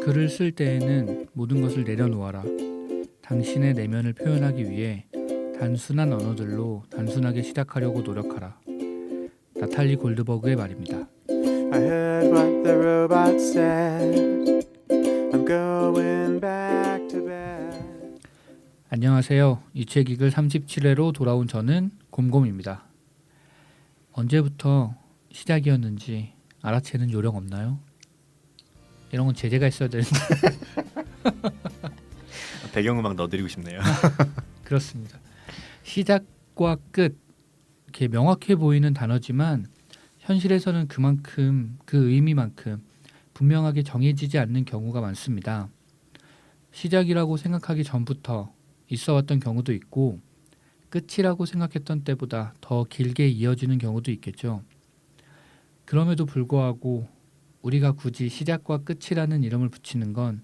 글을 쓸 때에는 모든 것을 내려놓아라. 당신의 내면을 표현하기 위해 단순한 언어들로 단순하게 시작하려고 노력하라. 나탈리 골드버그의 말입니다. I heard what the robot said. I'm going back to bed. 안녕하세요. 유채기글 37회로 돌아온 저는 곰곰입니다. 언제부터 시작이었는지 알아채는 요령 없나요? 이런 건 제재가 있어야 되는데. 배경음악 넣어드리고 싶네요. 그렇습니다. 시작과 끝 이렇게 명확해 보이는 단어지만 현실에서는 그만큼 그 의미만큼 분명하게 정해지지 않는 경우가 많습니다. 시작이라고 생각하기 전부터 있어왔던 경우도 있고 끝이라고 생각했던 때보다 더 길게 이어지는 경우도 있겠죠. 그럼에도 불구하고 우리가 굳이 시작과 끝이라는 이름을 붙이는 건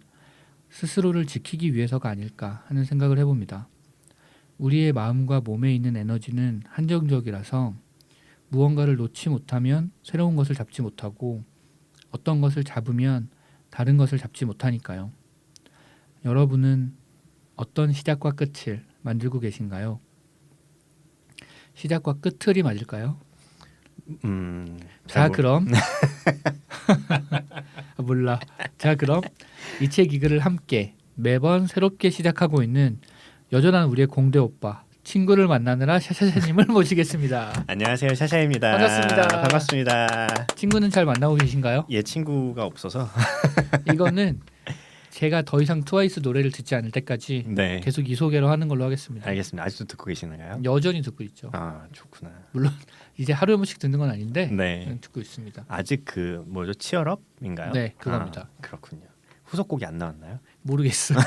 스스로를 지키기 위해서가 아닐까 하는 생각을 해봅니다. 우리의 마음과 몸에 있는 에너지는 한정적이라서 무언가를 놓지 못하면 새로운 것을 잡지 못하고 어떤 것을 잡으면 다른 것을 잡지 못하니까요. 여러분은 어떤 시작과 끝을 만들고 계신가요? 시작과 끝을이 맞을까요? 자 그럼 몰라. 자 그럼 이 책 이글을 함께 매번 새롭게 시작하고 있는 여전한 우리의 공대 오빠 친구를 만나느라 샤샤샤님을 모시겠습니다. 안녕하세요, 샤샤입니다. 반갑습니다. 반갑습니다. 친구는 잘 만나고 계신가요? 얘 친구가 없어서 이거는 제가 더 이상 트와이스 노래를 듣지 않을 때까지 네, 계속 이 소개로 하는 걸로 하겠습니다. 알겠습니다. 아직도 듣고 계시나요? 여전히 듣고 있죠. 아, 좋구나. 물론 이제 하루에 한 번씩 듣는 건 아닌데 네, 그냥 듣고 있습니다. 아직 그 뭐죠, 치얼업인가요? 네, 그겁니다. 아, 그렇군요. 후속곡이 안 나왔나요? 모르겠어요.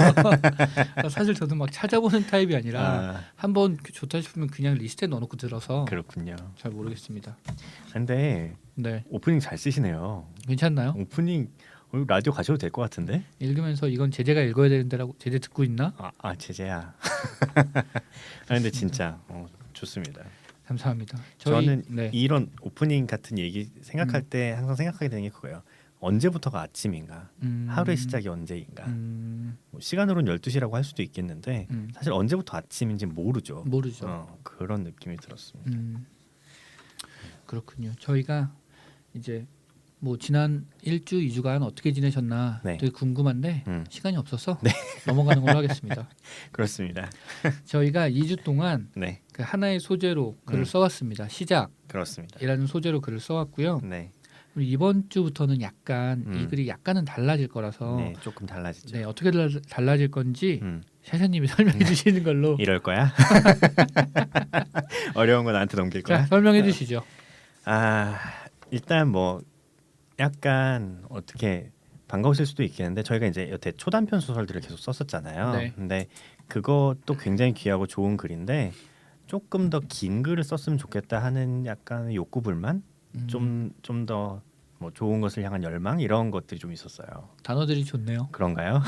사실 저도 막 찾아보는 타입이 아니라 아, 한번 좋다 싶으면 그냥 리스트에 넣어놓고 들어서 그렇군요. 잘 모르겠습니다. 근데 네, 오프닝 잘 쓰시네요. 괜찮나요? 오프닝 라디오 가셔도 될 것 같은데? 읽으면서 이건 제재가 읽어야 되는데라고 제재 듣고 있나? 제재야. 근데 진짜 좋습니다. 감사합니다. 저는 네. 이런 오프닝 같은 얘기 생각할 때 항상 생각하게 되는 게 그거예요. 언제부터가 아침인가? 하루의 시작이 언제인가? 뭐 시간으로는 12시라고 할 수도 있겠는데 사실 언제부터 아침인지 모르죠. 모르죠. 그런 느낌이 들었습니다. 그렇군요. 저희가 이제 뭐 지난 1주, 2주간 어떻게 지내셨나 네. 되게 궁금한데 음. 시간이 없어서 넘어가는 걸로 하겠습니다. 그렇습니다. 저희가 2주 동안 네, 그 하나의 소재로 글을 써왔습니다. 시작이라는 그렇습니다. 소재로 글을 써왔고요. 네, 그리고 이번 주부터는 약간 이 음. 글이 약간은 달라질 거라서 네, 조금 달라지죠. 네, 어떻게 달라질 건지 음, 샤샤님이 설명해 주시는 걸로 이럴 거야? 어려운 거 나한테 넘길 자 거야? 설명해 주시죠. 일단 뭐 약간 어떻게 반가우실 수도 있겠는데 저희가 이제 여태 초단편 소설들을 계속 썼었잖아요. 네. 근데 그것도 굉장히 귀하고 좋은 글인데 조금 더 긴 글을 썼으면 좋겠다 하는 약간 욕구 불만, 좀 더 뭐 좋은 것을 향한 열망 이런 것들이 좀 있었어요. 단어들이 좋네요. 그런가요?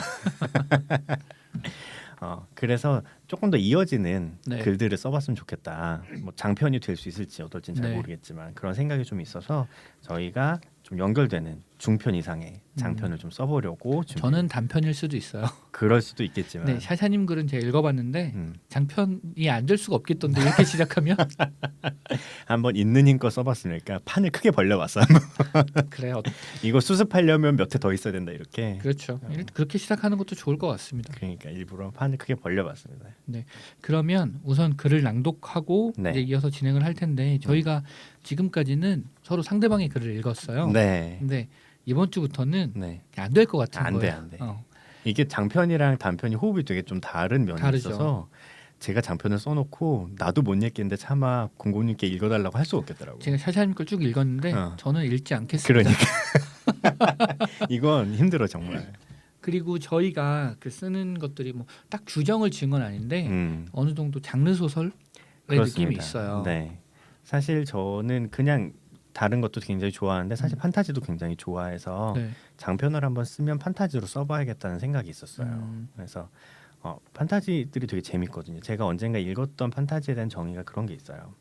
그래서 조금 더 이어지는 네. 글들을 써봤으면 좋겠다. 뭐 장편이 될 수 있을지 어떨지는 잘 네. 모르겠지만 그런 생각이 좀 있어서 저희가 좀 연결되는 중편 이상의 장편을 좀 써보려고 저는 단편일 수도 있어요. 그럴 수도 있겠지만 네, 샤샤님 글은 제가 읽어봤는데 음, 장편이 안 될 수가 없겠던데 이렇게 시작하면 한번 있는 힘껏 써봤으니까 판을 크게 벌려봤어. 그래요. 이거 수습하려면 몇 회 더 있어야 된다 이렇게. 그렇죠. 그렇게 시작하는 것도 좋을 것 같습니다. 그러니까 일부러 판을 크게 벌려봤습니다. 그러면 우선 글을 낭독하고 네. 이제 이어서 진행을 할 텐데 저희가 지금까지는 서로 상대방의 글을 읽었어요. 네, 근데 이번 주부터는 네. 안 될 것 같은 안 돼, 거예요. 안 돼. 이게 이게 장편이랑 단편이 호흡이 되게 좀 다른 면이 다르죠. 있어서 제가 장편을 써놓고 나도 못 읽겠는데 차마 공고님께 읽어달라고 할 수 없겠더라고요. 제가 샤샤님 걸 쭉 읽었는데 어. 저는 읽지 않겠습니다. 그러니까 이건 힘들어 정말. 그리고 저희가 그 쓰는 것들이 뭐 딱 규정을 지은 건 아닌데 어느 정도 장르 소설의 느낌이 있어요. 네, 사실 저는 그냥 다른 것도 굉장히 좋아하는데 사실 판타지도 굉장히 좋아해서 네. 장편을 한번 쓰면 판타지로 써봐야겠다는 생각이 있었어요. 그래서 판타지들이 되게 재밌거든요. 제가 언젠가 읽었던 판타지에 대한 정의가 그런 게 있어요.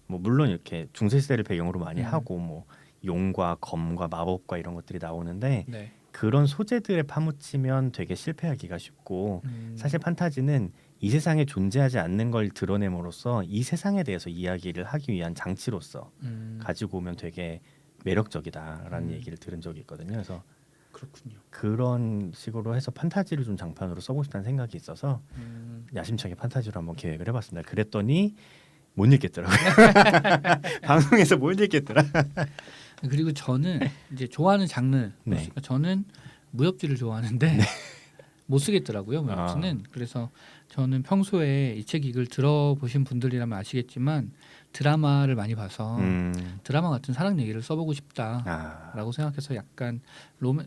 뭐 물론 이렇게 중세 시대를 배경으로 많이 하고 뭐 용과 검과 마법과 이런 것들이 나오는데 네. 그런 소재들에 파묻히면 되게 실패하기가 쉽고 사실 판타지는 이 세상에 존재하지 않는 걸 드러냄으로써 이 세상에 대해서 이야기를 하기 위한 장치로서 가지고 오면 되게 매력적이다라는 얘기를 들은 적이 있거든요. 그래서 그렇군요. 그런 식으로 해서 판타지를 좀 장판으로 써보고 싶다는 생각이 있어서 야심차게 판타지로 한번 계획을 해봤습니다. 그랬더니 못 읽겠더라고요. 방송에서 못 읽겠더라. 그리고 저는 이제 좋아하는 장르. 네. 저는 무협지를 좋아하는데 못 쓰겠더라고요. 무협지는. 그래서 저는 평소에 이 책 이걸 들어보신 분들이라면 아시겠지만 드라마를 많이 봐서 드라마 같은 사랑 얘기를 써보고 싶다라고 생각해서 약간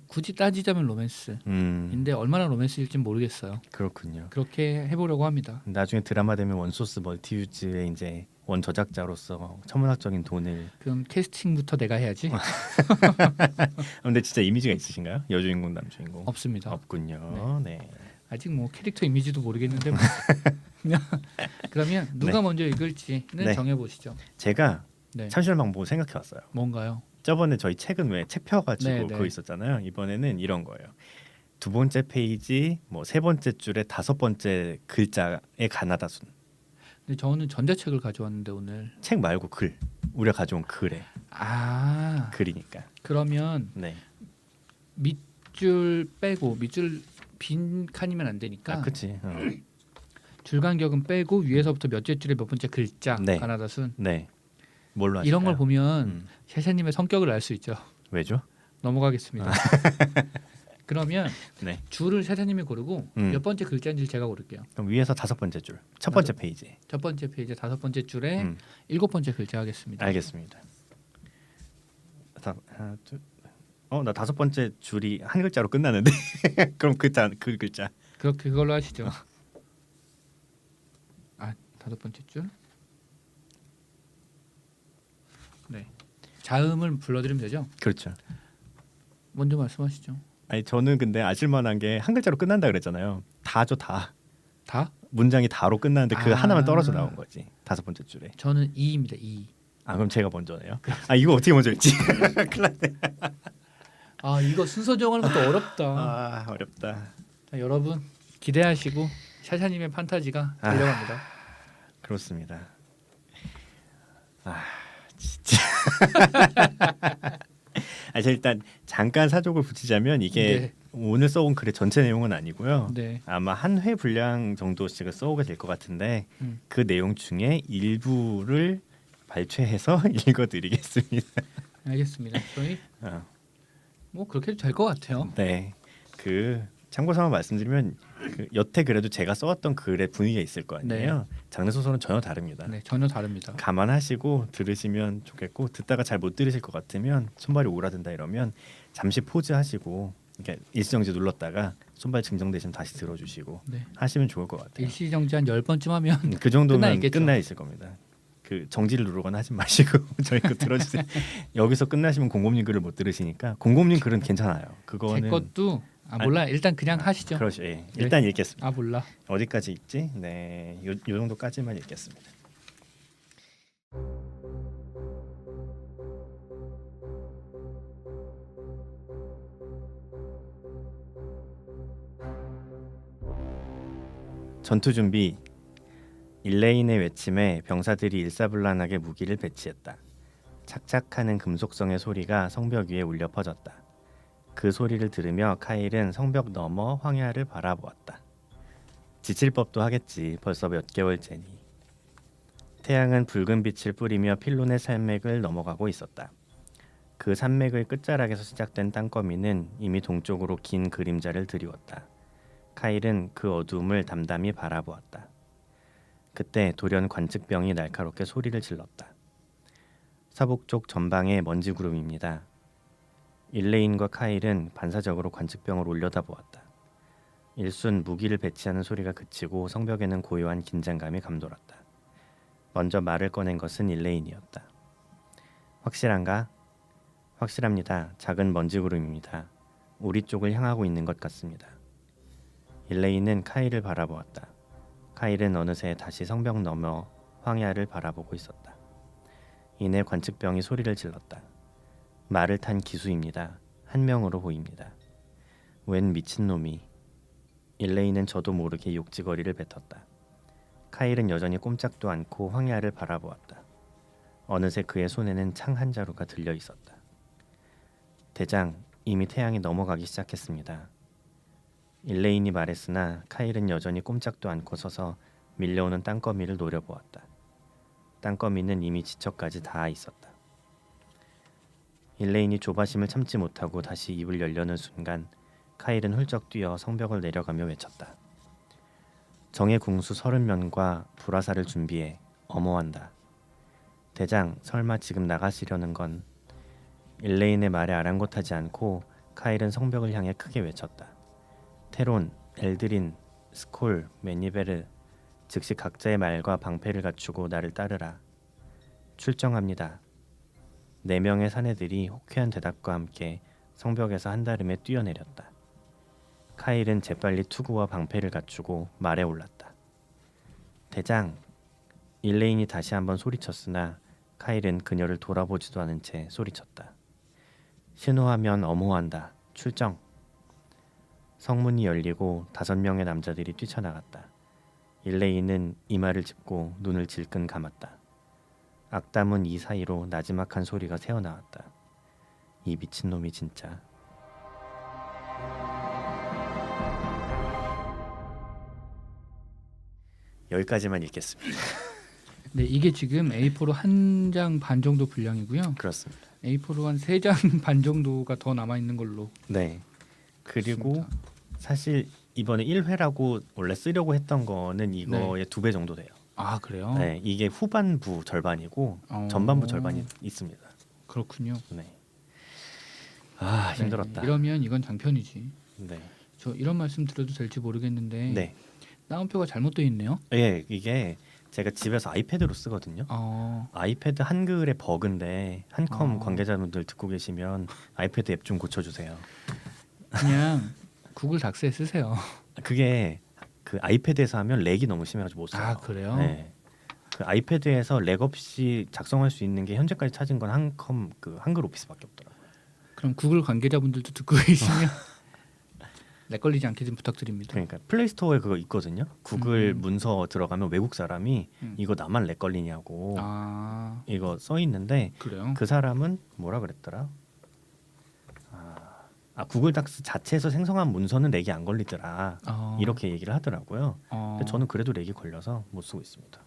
굳이 따지자면 로맨스인데 얼마나 로맨스일진 모르겠어요. 그렇군요. 그렇게 해보려고 합니다. 나중에 드라마 되면 원소스 멀티유즈의 이제 원 저작자로서 천문학적인 돈을. 그럼 캐스팅부터 내가 해야지. 근데 진짜 이미지가 있으신가요? 여주인공, 남주인공? 없습니다. 없군요. 네. 아직 뭐 캐릭터 이미지도 모르겠는데 뭐. 그러면 누가 네. 먼저 읽을지는 네. 정해보시죠. 제가 네. 참신방 보고 생각해왔어요. 뭔가요? 저번에 저희 책은 왜 책 펴가지고 네, 네. 그거 있었잖아요. 이번에는 이런 거예요. 두 번째 페이지, 뭐 세 번째 줄에 다섯 번째 글자의 가나다 순. 근데 저는 전자책을 가져왔는데 오늘. 책 말고 글. 우리가 가져온 글에 아 글이니까. 그러면 네. 밑줄 빼고 밑줄 빈 칸이면 안 되니까 그렇지. 줄 간격은 빼고 위에서부터 몇째 줄에 몇 번째 글자 네. 가나다 순 네. 뭘로 하실까요? 이런 걸 보면 샤샤님의 성격을 알 수 있죠. 왜죠? 넘어가겠습니다. 그러면 네. 줄을 샤샤님이 고르고 몇 번째 글자인지 제가 고를게요. 그럼 위에서 다섯 번째 줄. 첫 번째 페이지. 첫 번째 페이지 다섯 번째 줄에 음. 일곱 번째 글자 하겠습니다. 알겠습니다. 하나, 둘. 나 다섯 번째 줄이 한 글자로 끝나는데. 그럼 그 글자. 그렇게 그걸로 하시죠. 다섯 번째 줄. 네. 자음을 불러드리면 되죠. 그렇죠. 먼저 말씀하시죠. 아니 저는 근데 아실만한 게 한 글자로 끝난다 그랬잖아요. 다죠 다. 다? 문장이 다로 끝나는데 그 아. 하나만 떨어져 나온 거지. 다섯 번째 줄에. 저는 2입니다. 2. 그럼 제가 먼저네요. 이거 어떻게 먼저 읽지? 큰일 났네. 이거 순서 정하는 것도 어렵다. 어렵다. 자, 여러분 기대하시고 샤샤님의 판타지가 달려갑니다. 그렇습니다. 진짜. 제가 일단 잠깐 사족을 붙이자면 이게 네. 오늘 써온 글의 전체 내용은 아니고요. 네. 아마 한 회 분량 정도씩을 써오게 될 것 같은데 음. 그 내용 중에 일부를 발췌해서 읽어드리겠습니다. 알겠습니다. 저희 뭐 그렇게 해도 될 것 같아요. 네, 그 참고삼아 말씀드리면 여태 그래도 제가 써왔던 글의 분위기가 있을 거 아니에요. 장르 소설은 전혀 다릅니다. 네, 전혀 다릅니다. 감안하시고 들으시면 좋겠고 듣다가 잘 못 들으실 것 같으면 손발이 오라든다 이러면 잠시 포즈하시고 이렇게 일시정지 눌렀다가 손발 증정되시면 다시 들어주시고 네. 하시면 좋을 것 같아요. 일시정지 한 10번쯤 하면 그 정도면 끝나 끝나 있을 겁니다. 그 정지를 누르거나 하지 마시고 저희 거 들어주세요. 여기서 끝나시면 공곰님 글을 못 들으시니까 공곰님 글은 괜찮아요. 그거는 제 것도 몰라. 일단 그냥 하시죠. 그렇죠. 예. 일단 읽겠습니다. 몰라. 어디까지 읽지? 네, 요 정도까지만 읽겠습니다. 전투 준비. 일레인의 외침에 병사들이 일사불란하게 무기를 배치했다. 착착하는 금속성의 소리가 성벽 위에 울려 퍼졌다. 그 소리를 들으며 카일은 성벽 너머 황야를 바라보았다. 지칠 법도 하겠지. 벌써 몇 개월째니. 태양은 붉은 빛을 뿌리며 필론의 산맥을 넘어가고 있었다. 그 산맥의 끝자락에서 시작된 땅거미는 이미 동쪽으로 긴 그림자를 드리웠다. 카일은 그 어두움을 담담히 바라보았다. 그때 돌연 관측병이 날카롭게 소리를 질렀다. 서북쪽 전방의 먼지 구름입니다. 일레인과 카일은 반사적으로 관측병을 올려다보았다. 일순 무기를 배치하는 소리가 그치고 성벽에는 고요한 긴장감이 감돌았다. 먼저 말을 꺼낸 것은 일레인이었다. 확실한가? 확실합니다. 작은 먼지 구름입니다. 우리 쪽을 향하고 있는 것 같습니다. 일레인은 카일을 바라보았다. 카일은 어느새 다시 성벽 너머 황야를 바라보고 있었다. 이내 관측병이 소리를 질렀다. 말을 탄 기수입니다. 한 명으로 보입니다. 웬 미친놈이. 일레이는 저도 모르게 욕지거리를 뱉었다. 카일은 여전히 꼼짝도 않고 황야를 바라보았다. 어느새 그의 손에는 창 한 자루가 들려 있었다. 대장, 이미 태양이 넘어가기 시작했습니다. 일레인이 말했으나 카일은 여전히 꼼짝도 않고 서서 밀려오는 땅거미를 노려보았다. 땅거미는 이미 지척까지 닿아 있었다. 일레인이 조바심을 참지 못하고 다시 입을 열려는 순간 카일은 훌쩍 뛰어 성벽을 내려가며 외쳤다. 정의 궁수 30명과 불화살을 준비해. 엄호한다. 대장, 설마 지금 나가시려는 건... 일레인의 말에 아랑곳하지 않고 카일은 성벽을 향해 크게 외쳤다. 테론, 엘드린, 스콜, 매니베르, 즉시 각자의 말과 방패를 갖추고 나를 따르라. 출정합니다. 4명의 사내들이 호쾌한 대답과 함께 성벽에서 한다름에 뛰어내렸다. 카일은 재빨리 투구와 방패를 갖추고 말에 올랐다. 대장! 일레인이 다시 한번 소리쳤으나 카일은 그녀를 돌아보지도 않은 채 소리쳤다. 신호하면 엄호한다. 출정! 성문이 열리고 5명의 남자들이 뛰쳐나갔다. 일레인은 이마를 짚고 눈을 질끈 감았다. 악담은 이 사이로 나지막한 소리가 새어나왔다. 이 미친놈이 진짜... 여기까지만 읽겠습니다. 네, 이게 지금 A4로 1장 반 정도 분량이고요. 그렇습니다. A4로 한 3장 반 정도가 더 남아 있는 걸로. 네. 그리고 그렇습니다. 사실 이번에 1회라고 원래 쓰려고 했던 거는 이거의 2배 정도 돼요. 아, 그래요? 네, 이게 후반부 절반이고 어. 전반부 절반이 있습니다. 그렇군요. 네. 아, 네, 힘들었다. 이러면 이건 장편이지. 네. 저 이런 말씀 드려도 될지 모르겠는데 네. 따옴표가 잘못되어 있네요. 예, 이게 제가 집에서 아이패드로 쓰거든요. 아이패드 한글의 버그인데 한컴 관계자분들 듣고 계시면 아이패드 앱 좀 고쳐주세요. 그냥 구글 닥스에 쓰세요. 그게 그 아이패드에서 하면 렉이 너무 심해가지고 못 써요. 아, 그래요? 네. 그 아이패드에서 렉 없이 작성할 수 있는 게 현재까지 찾은 건 한컴 그 한글 오피스밖에 없더라고요. 그럼 구글 관계자분들도 듣고 계시면 렉 걸리지 않게 좀 부탁드립니다. 그러니까 플레이스토어에 그거 있거든요. 구글 문서 들어가면 외국 사람이 이거 나만 렉 걸리냐고 이거 써 있는데 그래요? 그 사람은 뭐라 그랬더라? 구글 닥스 자체에서 생성한 문서는 렉이 안 걸리더라. 이렇게 얘기를 하더라고요. 근데 저는 그래도 렉이 걸려서 못 쓰고 있습니다.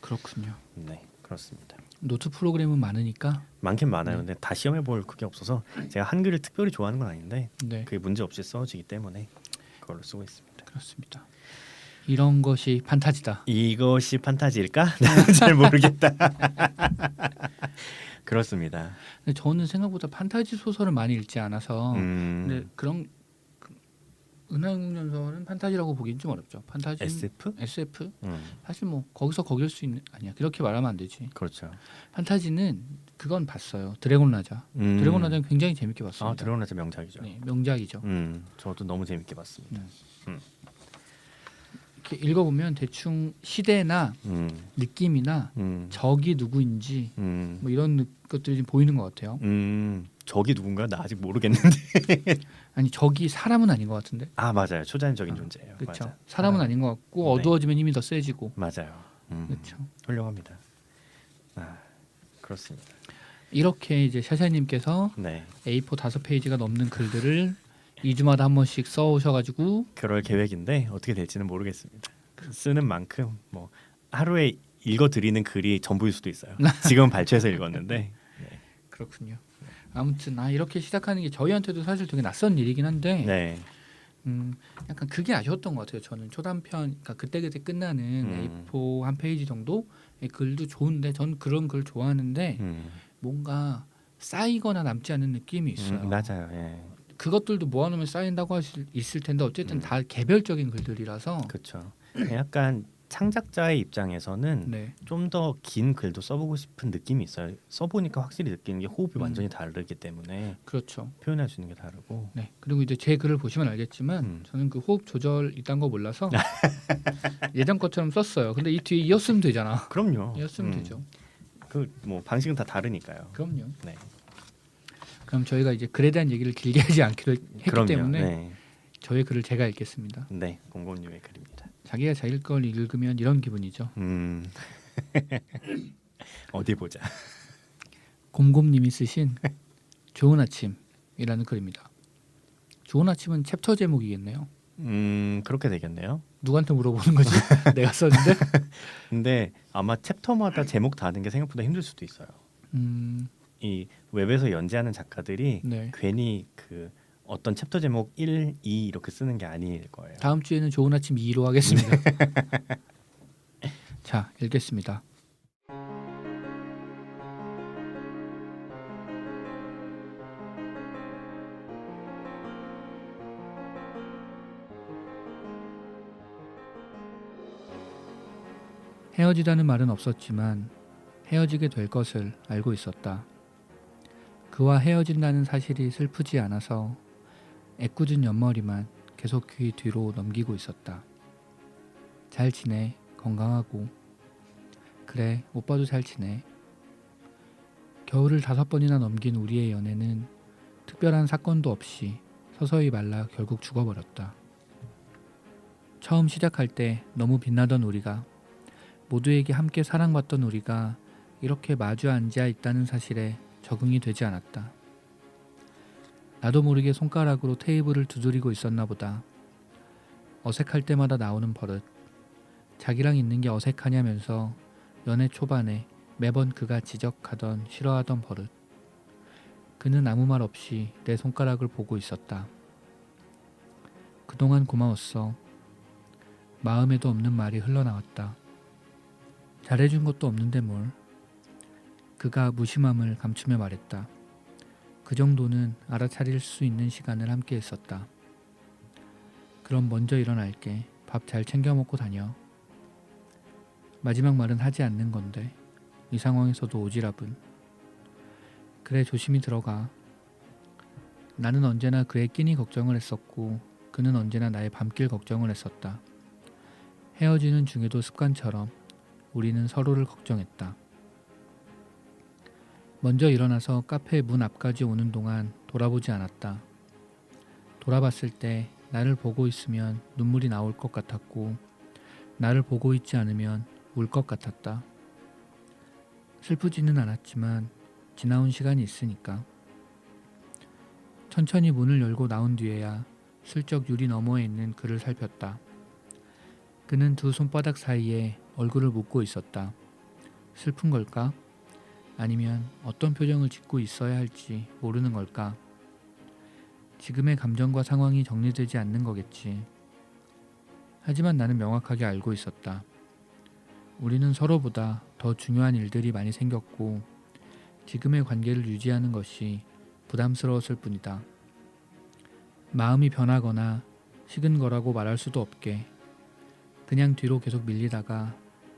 그렇군요. 네, 그렇습니다. 노트 프로그램은 많으니까. 많긴 많아요. 근데 다 시험해 볼 그게 없어서 제가 한글을 특별히 좋아하는 건 아닌데 네, 그게 문제 없이 써지기 때문에 그걸로 쓰고 있습니다. 그렇습니다. 이런 것이 판타지다. 이것이 판타지일까? 나는 잘 모르겠다. 그렇습니다. 근데 저는 생각보다 판타지 소설을 많이 읽지 않아서 근데 그런 은하영웅연설은 판타지라고 보기는 좀 어렵죠. 판타지 SF? SF? 사실 뭐 거기서 거길 수 있는 아니야. 그렇게 말하면 안 되지. 그렇죠. 판타지는 그건 봤어요. 드래곤 라자. 드래곤 라자는 굉장히 재밌게 봤습니다. 드래곤 라자 명작이죠. 네, 명작이죠. 저도 너무 재밌게 봤습니다. 이렇게 읽어보면 대충 시대나 느낌이나 적이 누구인지 뭐 이런 것들이 좀 보이는 것 같아요. 적이 누군가 나 아직 모르겠는데. 아니 적이 사람은 아닌 것 같은데. 맞아요. 초자연적인 존재예요. 그렇죠. 맞아. 사람은 아닌 것 같고 네. 어두워지면 힘이 더 세지고. 맞아요. 그렇죠. 훌륭합니다. 그렇습니다. 이렇게 이제 샤샤님께서 네. A4 5페이지가 넘는 글들을 2주마다 한 번씩 써오셔가지고 그럴 계획인데 어떻게 될지는 모르겠습니다. 쓰는 만큼 뭐 하루에 읽어드리는 글이 전부일 수도 있어요. 지금 발췌해서 읽었는데. 네. 그렇군요. 아무튼 이렇게 시작하는 게 저희한테도 사실 되게 낯선 일이긴 한데 네. 약간 그게 아쉬웠던 것 같아요. 저는 초단편, 그러니까 그때그때 끝나는 A4 한 페이지 정도의 글도 좋은데 전 그런 글 좋아하는데 뭔가 쌓이거나 남지 않은 느낌이 있어요. 맞아요. 예. 그것들도 모아놓으면 쌓인다고 있을 텐데 어쨌든 다 개별적인 글들이라서 그렇죠. 약간 창작자의 입장에서는 네. 좀 더 긴 글도 써보고 싶은 느낌이 있어요. 써보니까 확실히 느끼는 게 호흡이 완전히 다르기 때문에 그렇죠. 표현할 수 있는 게 다르고. 네. 그리고 이제 제 글을 보시면 알겠지만 저는 그 호흡 조절 이딴 거 몰라서 예전 것처럼 썼어요. 근데 이 뒤에 이었으면 되잖아. 그럼요. 이었으면 되죠. 그 뭐 방식은 다 다르니까요. 그럼요. 네. 그럼 저희가 이제 글에 대한 얘기를 길게 하지 않기로 했기 그럼요. 때문에 네. 저의 글을 제가 읽겠습니다. 네, 공곰님의 글입니다. 자기가 자기 걸 읽으면 이런 기분이죠. 어디 보자. 곰곰님이 쓰신 좋은 아침이라는 글입니다. 좋은 아침은 챕터 제목이겠네요. 그렇게 되겠네요. 누구한테 물어보는 거지? 내가 썼는데. 근데 아마 챕터마다 제목 다는 게 생각보다 힘들 수도 있어요. 이 웹에서 연재하는 작가들이 네. 괜히 그 어떤 챕터 제목 1, 2 이렇게 쓰는 게 아닐 거예요. 다음 주에는 좋은 아침 2로 하겠습니다. 자, 읽겠습니다. 헤어지다는 말은 없었지만 헤어지게 될 것을 알고 있었다. 그와 헤어진다는 사실이 슬프지 않아서 애꿎은 옆머리만 계속 귀 뒤로 넘기고 있었다. 잘 지내, 건강하고. 그래, 오빠도 잘 지내. 겨울을 5번이나 넘긴 우리의 연애는 특별한 사건도 없이 서서히 말라 결국 죽어버렸다. 처음 시작할 때 너무 빛나던 우리가, 모두에게 함께 사랑받던 우리가 이렇게 마주 앉아 있다는 사실에 적응이 되지 않았다. 나도 모르게 손가락으로 테이블을 두드리고 있었나 보다. 어색할 때마다 나오는 버릇. 자기랑 있는 게 어색하냐면서 연애 초반에 매번 그가 지적하던 싫어하던 버릇. 그는 아무 말 없이 내 손가락을 보고 있었다. 그동안 고마웠어. 마음에도 없는 말이 흘러나왔다. 잘해준 것도 없는데 뭘. 그가 무심함을 감추며 말했다. 그 정도는 알아차릴 수 있는 시간을 함께 했었다. 그럼 먼저 일어날게. 밥 잘 챙겨 먹고 다녀. 마지막 말은 하지 않는 건데 이 상황에서도 오지랖은. 그래, 조심히 들어가. 나는 언제나 그의 끼니 걱정을 했었고 그는 언제나 나의 밤길 걱정을 했었다. 헤어지는 중에도 습관처럼 우리는 서로를 걱정했다. 먼저 일어나서 카페 문 앞까지 오는 동안 돌아보지 않았다. 돌아봤을 때 나를 보고 있으면 눈물이 나올 것 같았고 나를 보고 있지 않으면 울 것 같았다. 슬프지는 않았지만 지나온 시간이 있으니까. 천천히 문을 열고 나온 뒤에야 슬쩍 유리 너머에 있는 그를 살폈다. 그는 두 손바닥 사이에 얼굴을 묻고 있었다. 슬픈 걸까? 아니면 어떤 표정을 짓고 있어야 할지 모르는 걸까? 지금의 감정과 상황이 정리되지 않는 거겠지. 하지만 나는 명확하게 알고 있었다. 우리는 서로보다 더 중요한 일들이 많이 생겼고 지금의 관계를 유지하는 것이 부담스러웠을 뿐이다. 마음이 변하거나 식은 거라고 말할 수도 없게 그냥 뒤로 계속 밀리다가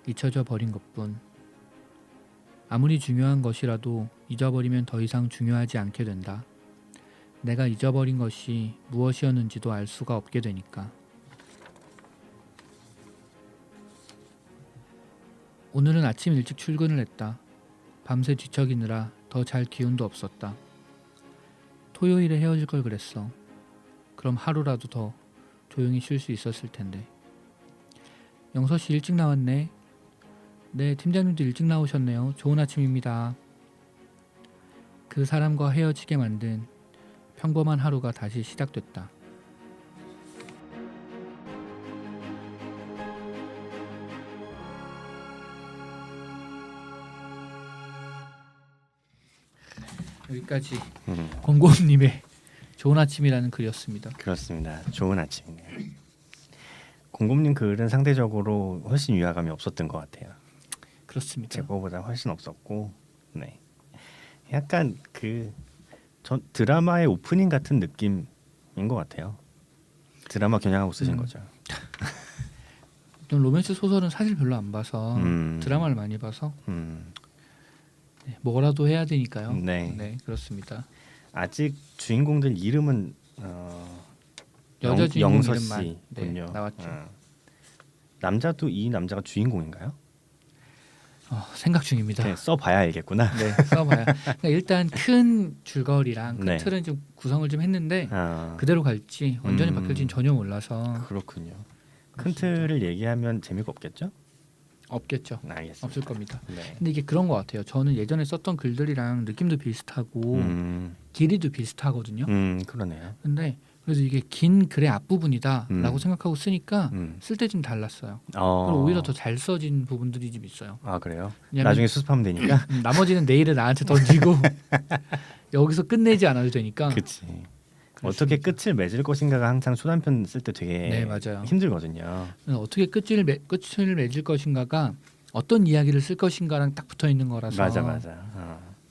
잊혀져 버린 것뿐. 아무리 중요한 것이라도 잊어버리면 더 이상 중요하지 않게 된다. 내가 잊어버린 것이 무엇이었는지도 알 수가 없게 되니까. 오늘은 아침 일찍 출근을 했다. 밤새 뒤척이느라 더 잘 기운도 없었다. 토요일에 헤어질 걸 그랬어. 그럼 하루라도 더 조용히 쉴 수 있었을 텐데. 영서씨 일찍 나왔네. 네, 팀장님도 일찍 나오셨네요. 좋은 아침입니다. 그 사람과 헤어지게 만든 평범한 하루가 다시 시작됐다. 여기까지 곰곰님의 좋은 아침이라는 글이었습니다. 그렇습니다. 좋은 아침이네요. 공곰님 글은 상대적으로 훨씬 위화감이 없었던 것 같아요. 그렇습니다. 제 거보다 훨씬 없었고, 네, 약간 그 전 드라마의 오프닝 같은 느낌인 것 같아요. 드라마 겨냥하고 쓰신 거죠. 저는 로맨스 소설은 사실 별로 안 봐서 드라마를 많이 봐서 네, 뭐라도 해야 되니까요. 네. 그렇습니다. 아직 주인공들 이름은 여자 주인공 영서 이름만 씨군요. 나왔죠. 남자도 이 남자가 주인공인가요? 생각 중입니다. 네, 써봐야 알겠구나. 네, 써봐요. 그러니까 일단 큰 줄거리랑 큰 네. 틀은 좀 구성을 좀 했는데 아, 그대로 갈지 완전히 음. 바뀔지는 전혀 몰라서 그렇군요. 큰 틀을 얘기하면 재미가 없겠죠? 없겠죠. 알겠습니다. 없을 겁니다. 네. 근데 이게 그런 것 같아요. 저는 예전에 썼던 글들이랑 느낌도 비슷하고 길이도 비슷하거든요. 그러네요. 근데 그래서 이게 긴 글의 앞부분이다라고 음. 생각하고 쓰니까 음. 쓸 때 좀 달랐어요. 어. 그리고 오히려 더 잘 써진 부분들이 좀 있어요. 아 그래요? 왜냐면 나중에 수습하면 되니까. 나머지는 내일을 나한테 던지고 여기서 끝내지 않아도 되니까. 그치. 그렇습니다. 어떻게 끝을 맺을 것인가가 항상 초단편 쓸 때 되게 네, 맞아요. 힘들거든요. 그래서 어떻게 끝을 맺을 것인가가 어떤 이야기를 쓸 것인가랑 딱 붙어 있는 거라서 맞아.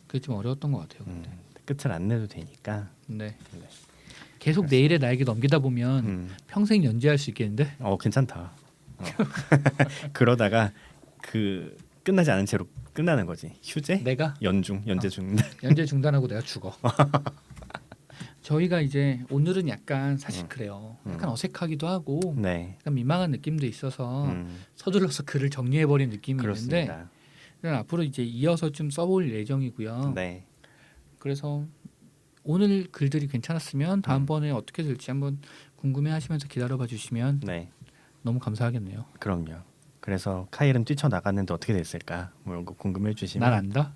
그게 좀 어려웠던 것 같아요. 근데. 끝을 안 내도 되니까. 네. 네. 계속 내일의 나에게 넘기다 보면 평생 연재할 수 있겠는데? 괜찮다. 그러다가 그 끝나지 않은 채로 끝나는 거지. 휴재? 내가 연재 중단. 연재 중단하고 내가 죽어. 저희가 이제 오늘은 약간 사실 그래요. 약간 어색하기도 하고 네. 약간 민망한 느낌도 있어서 음, 서둘러서 글을 정리해버린 느낌이 있는데 그렇습니다. 그냥 앞으로 이제 이어서 좀 써볼 예정이고요. 네. 그래서 오늘 글들이 괜찮았으면 다음번에 어떻게 될지 한번 궁금해하시면서 기다려봐 주시면 네. 너무 감사하겠네요. 그럼요. 그래서 카일은 뛰쳐나갔는데 어떻게 됐을까? 뭐 이런 거 궁금해 주시면. 난 안다.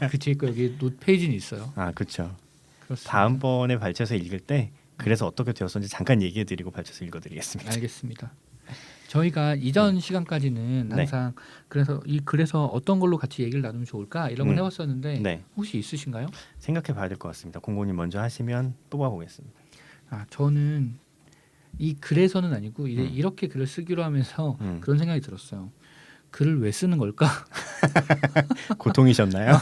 그 뒤에 거 여기 노트 페이지는 있어요. 아, 그렇죠. 그렇습니다. 다음번에 발췌해서 읽을 때 그래서 어떻게 되었는지 잠깐 얘기해 드리고 발췌해서 읽어 드리겠습니다. 알겠습니다. 저희가 이전 시간까지는 네. 항상 그래서 어떤 걸로 같이 얘기를 나누면 좋을까 이런 걸 해왔었는데 네. 혹시 있으신가요? 생각해 봐야 될 것 같습니다. 공고님 먼저 하시면 뽑아 보겠습니다. 저는 이 글에서는 아니고 이제 이렇게 글을 쓰기로 하면서 그런 생각이 들었어요. 글을 왜 쓰는 걸까? 고통이셨나요?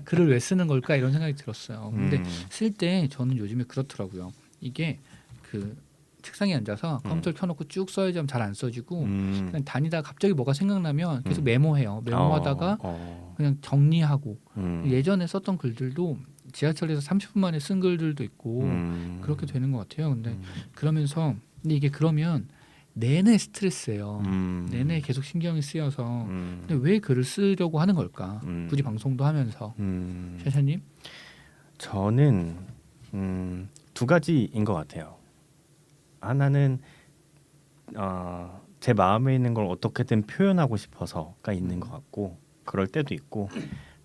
글을 왜 쓰는 걸까 이런 생각이 들었어요. 근데 음. 쓸 때 저는 요즘에 그렇더라고요. 이게 그 책상에 앉아서 컴퓨터를 켜놓고 쭉 써야지 하면 잘 안 써지고 그냥 다니다 갑자기 뭐가 생각나면 계속 메모해요. 메모하다가 그냥 정리하고 예전에 썼던 글들도 지하철에서 30분 만에 쓴 글들도 있고 그렇게 되는 것 같아요. 근데 근데 이게 그러면 내내 스트레스예요. 내내 계속 신경이 쓰여서 근데 왜 글을 쓰려고 하는 걸까? 굳이 방송도 하면서 샤샤님? 저는 두 가지인 것 같아요. 하나는 제 마음에 있는 걸 어떻게든 표현하고 싶어서가 있는 것 같고 그럴 때도 있고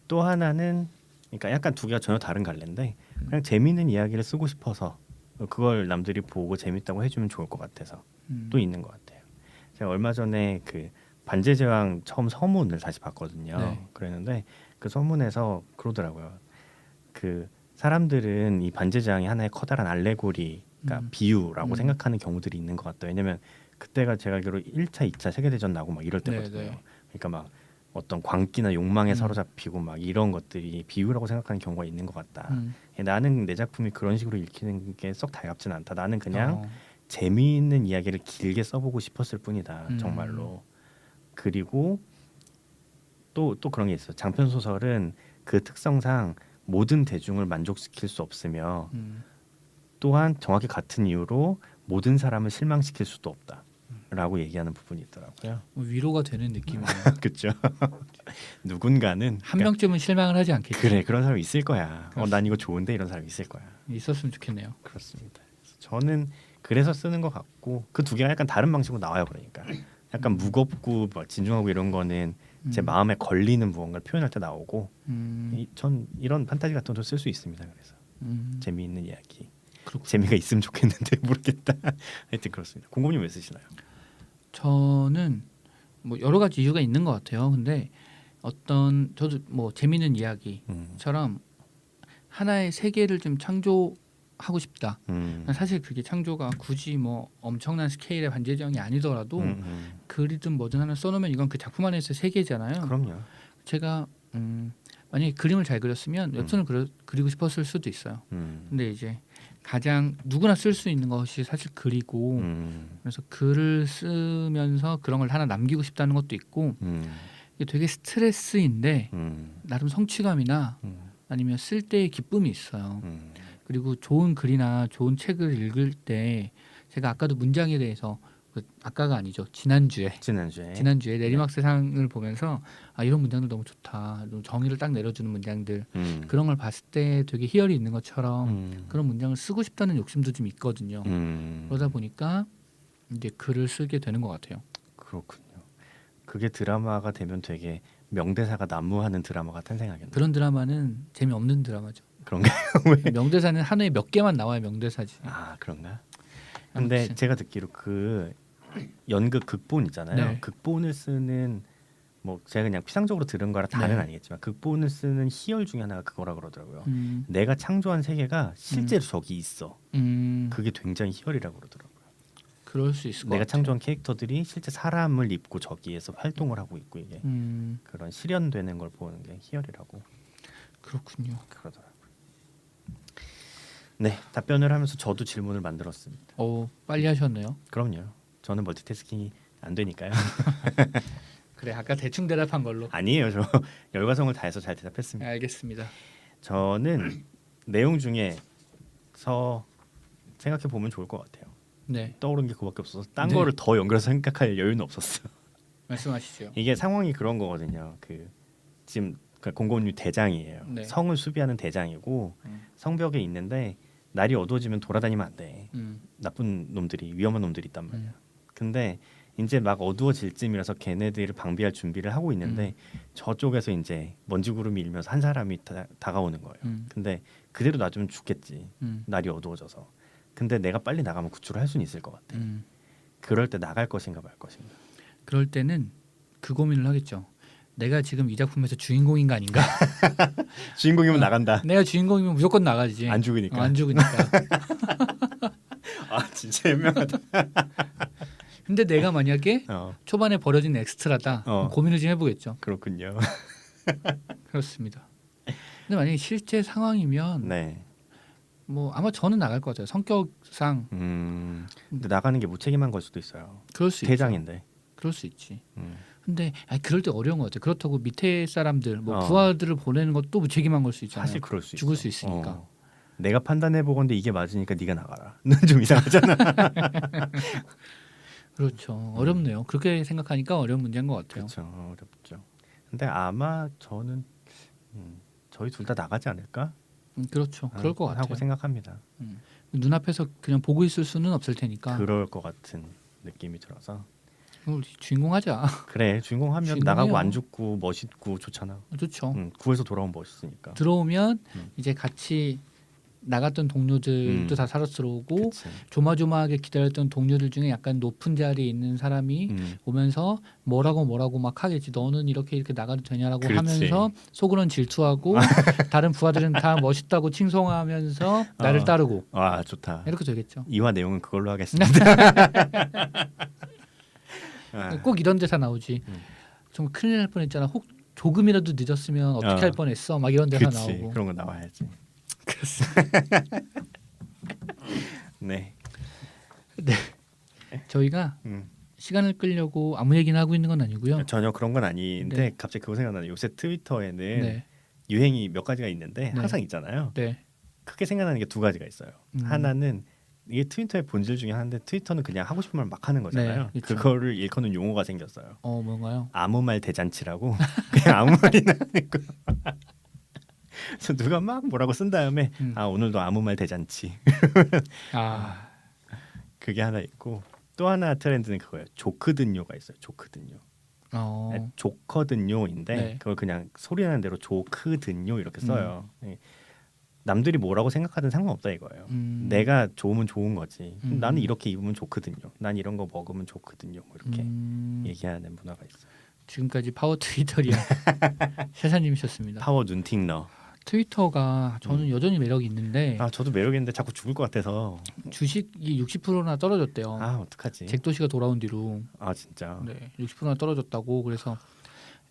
또 하나는 그러니까 약간 두 개가 전혀 다른 갈래인데 그냥 재미있는 이야기를 쓰고 싶어서 그걸 남들이 보고 재밌다고 해주면 좋을 것 같아서 또 있는 것 같아요. 제가 얼마 전에 그 반지의 제왕 처음 서문을 다시 봤거든요. 네. 그랬는데 그 서문에서 그러더라고요. 그 사람들은 이 반지의 제왕이 하나의 커다란 알레고리, 그러니까 비유라고 생각하는 경우들이 있는 것 같다. 왜냐면 그때가 제가 알기로 1차, 2차 세계대전 나고 막 이럴 때거든요. 네. 그러니까 막 어떤 광기나 욕망에 사로잡히고 막 이런 것들이 비유라고 생각하는 경우가 있는 것 같다. 나는 내 작품이 그런 식으로 읽히는 게 썩 달갑진 않다. 나는 그냥 재미있는 이야기를 길게 써보고 싶었을 뿐이다. 정말로. 그리고 또 그런 게 있어요. 장편 소설은 그 특성상 모든 대중을 만족시킬 수 없으며 또한 정확히 같은 이유로 모든 사람을 실망시킬 수도 없다라고 얘기하는 부분이 있더라고요. 위로가 되는 느낌이에요. 그렇죠. 누군가는 한 명쯤은 실망을 하지 않겠지. 그래 그런 사람 있을 거야. 난 이거 좋은데 이런 사람 있을 거야. 있었으면 좋겠네요. 그렇습니다. 저는 그래서 쓰는 것 같고 그 두 개가 약간 다른 방식으로 나와요. 그러니까 약간 무겁고 막 진중하고 이런 거는 제 마음에 걸리는 무언가를 표현할 때 나오고 전 이런 판타지 같은 것도 쓸 수 있습니다. 그래서 재미있는 이야기. 그렇군요. 재미가 있으면 좋겠는데 모르겠다. 하여튼 그렇습니다. 공공님 왜 쓰시나요? 저는 뭐 여러 가지 이유가 있는 것 같아요. 근데 저도 뭐 재미있는 이야기처럼 하나의 세계를 좀 창조하고 싶다. 사실 그게 창조가 굳이 뭐 엄청난 스케일의 반지의 제왕이 아니더라도 글이든 뭐든 하나 써놓으면 이건 그 작품 안에서의 세계잖아요. 그럼요. 제가 만약에 그림을 잘 그렸으면 웹툰을 그리고 싶었을 수도 있어요. 근데 이제 가장 누구나 쓸 수 있는 것이 사실 글이고 그래서 글을 쓰면서 그런 걸 하나 남기고 싶다는 것도 있고 이게 되게 스트레스인데 나름 성취감이나 아니면 쓸 때의 기쁨이 있어요. 그리고 좋은 글이나 좋은 책을 읽을 때 제가 아까도 문장에 대해서 아까가 아니죠. 지난주에 지난주에 내리막세상을 보면서 이런 문장들 너무 좋다. 좀 정의를 딱 내려주는 문장들 그런 걸 봤을 때 되게 희열이 있는 것처럼 그런 문장을 쓰고 싶다는 욕심도 좀 있거든요. 그러다 보니까 이제 글을 쓰게 되는 것 같아요. 그렇군요. 그게 드라마가 되면 되게 명대사가 난무하는 드라마가 탄생하겠네요. 그런 드라마는 재미없는 드라마죠. 그런가요? 명대사는 한 회에 몇 개만 나와야 명대사지. 아 그런가? 근데 아무튼. 제가 듣기로 그 연극 극본 있잖아요. 네. 극본을 쓰는 뭐 제가 그냥 피상적으로 들은 거라 다는 네. 아니겠지만 극본을 쓰는 희열 중에 하나가 그거라 그러더라고요. 음, 내가 창조한 세계가 실제로 저기 있어. 그게 굉장히 희열이라고 그러더라고요. 그럴 수 있을 것 내가 같아요. 창조한 캐릭터들이 실제 사람을 입고 저기에서 활동을 하고 있고 이게 그런 실현되는 걸 보는 게 희열이라고 그렇군요. 그러더라고요. 네, 답변을 하면서 저도 질문을 만들었습니다. 빨리 하셨네요. 그럼요. 저는 멀티태스킹이 안 되니까요. 그래, 아까 대충 대답한 걸로. 아니에요. 저 열과성을 다해서 잘 대답했습니다. 알겠습니다. 저는 내용 중에서 생각해 보면 좋을 것 같아요. 네, 떠오른 게 그밖에 없어서 딴 네. 거를 더 연결해서 생각할 여유는 없었어. 말씀하시죠. 이게 상황이 그런 거거든요. 그 지금 공공유 대장이에요. 네. 성을 수비하는 대장이고 음. 성벽에 있는데 날이 어두워지면 돌아다니면 안 돼. 음, 나쁜 놈들이 위험한 놈들이 있단 말이야. 음. 근데 이제 막 어두워질 쯤이라서 걔네들을 방비할 준비를 하고 있는데 저쪽에서 이제 먼지 구름이 일면서 한 사람이 다가오는 거예요. 근데 그대로 놔두면 죽겠지. 날이 어두워져서. 근데 내가 빨리 나가면 구출을 할 수는 있을 것 같아. 그럴 때 나갈 것인가 말 것인가. 그럴 때는 그 고민을 하겠죠. 내가 지금 이 작품에서 주인공인가 아닌가? 주인공이면 나간다. 내가 주인공이면 무조건 나가지. 안 죽으니까. 안 죽으니까. 아 진짜 현명하다. 근데 내가 만약에 어, 초반에 버려진 엑스트라다. 그럼 고민을 좀 해보겠죠. 그렇군요. 그렇습니다. 근데 만약에 실제 상황이면 네. 뭐 아마 저는 나갈 것 같아요. 성격상 근데 나가는 게 무책임한 걸 수도 있어요. 그럴 수 있죠. 대장인데. 그럴 수 있지. 음. 근데 그럴 때 어려운 것 같아요. 그렇다고 밑에 사람들, 뭐 어. 부하들을 보내는 것도 무책임한 걸 수 있잖아요. 사실 그럴 수 죽을 있어. 수 있으니까. 내가 판단해 보건데 이게 맞으니까 네가 나가라. 는 좀 이상하잖아. 그렇죠. 어렵네요. 그렇게 생각하니까 어려운 문제인 것 같아요. 그렇죠. 어렵죠. 근데 아마 저는 저희 둘 다 나가지 않을까? 그렇죠. 그럴 것 같아요. 하고 생각합니다. 눈앞에서 그냥 보고 있을 수는 없을 테니까. 그럴 것 같은 느낌이 들어서. 우리 주인공 하자. 그래 주인공 하면 주인공이에요. 나가고 안 죽고 멋있고 좋잖아. 좋죠. 구해서 돌아오면 멋있으니까. 들어오면 음. 이제 같이 나갔던 동료들도 다 살아 들어오고 그치. 조마조마하게 기다렸던 동료들 중에 약간 높은 자리에 있는 사람이 오면서 뭐라고 막 하겠지. 너는 이렇게 나가도 되냐라고 그렇지. 하면서 속으로는 질투하고 다른 부하들은 다 멋있다고 칭송하면서 나를 따르고 와 좋다. 이렇게 되겠죠. 이화 내용은 그걸로 하겠습니다. 아, 꼭 이런 대사 나오지. 정말 큰일 날 뻔했잖아. 혹 조금이라도 늦었으면 어떻게 할 뻔했어. 막 이런 대사 그치. 나오고. 그런 거 나와야지. 네. 저희가 음. 시간을 끌려고 아무 얘기나 하고 있는 건 아니고요. 전혀 그런 건 아닌데 네. 갑자기 그거 생각나네요. 요새 트위터에는 네, 유행이 몇 가지가 있는데 네. 항상 있잖아요. 네, 크게 생각나는 게 두 가지가 있어요. 하나는 이게 트위터의 본질 중에 하나인데 트위터는 그냥 하고 싶은 말 막 하는 거잖아요. 네, 그쵸. 그거를 일컫는 용어가 생겼어요. 뭔가요? 아무 말 대잔치라고 그냥 아무 말이나 하는 거. 그래서 누가 막 뭐라고 쓴 다음에 오늘도 아무 말 대잔치. 아, 그게 하나 있고 또 하나 트렌드는 그거예요. 조크든요가 있어요. 조크든요. 조커든요인데 네. 그걸 그냥 소리나는 대로 조크든요 이렇게 써요. 남들이 뭐라고 생각하든 상관없다 이거예요. 내가 좋으면 좋은 거지. 나는 이렇게 입으면 좋거든요. 난 이런 거 먹으면 좋거든요. 뭐 이렇게 얘기하는 문화가 있어요. 지금까지 파워 트위터리아 세사님이셨습니다. 파워 눈팅러. 트위터가 저는 여전히 매력이 있는데 저도 매력 있는데 자꾸 죽을 것 같아서. 주식이 60%나 떨어졌대요. 어떡하지? 잭도시가 돌아온 뒤로. 진짜. 네, 60%나 떨어졌다고. 그래서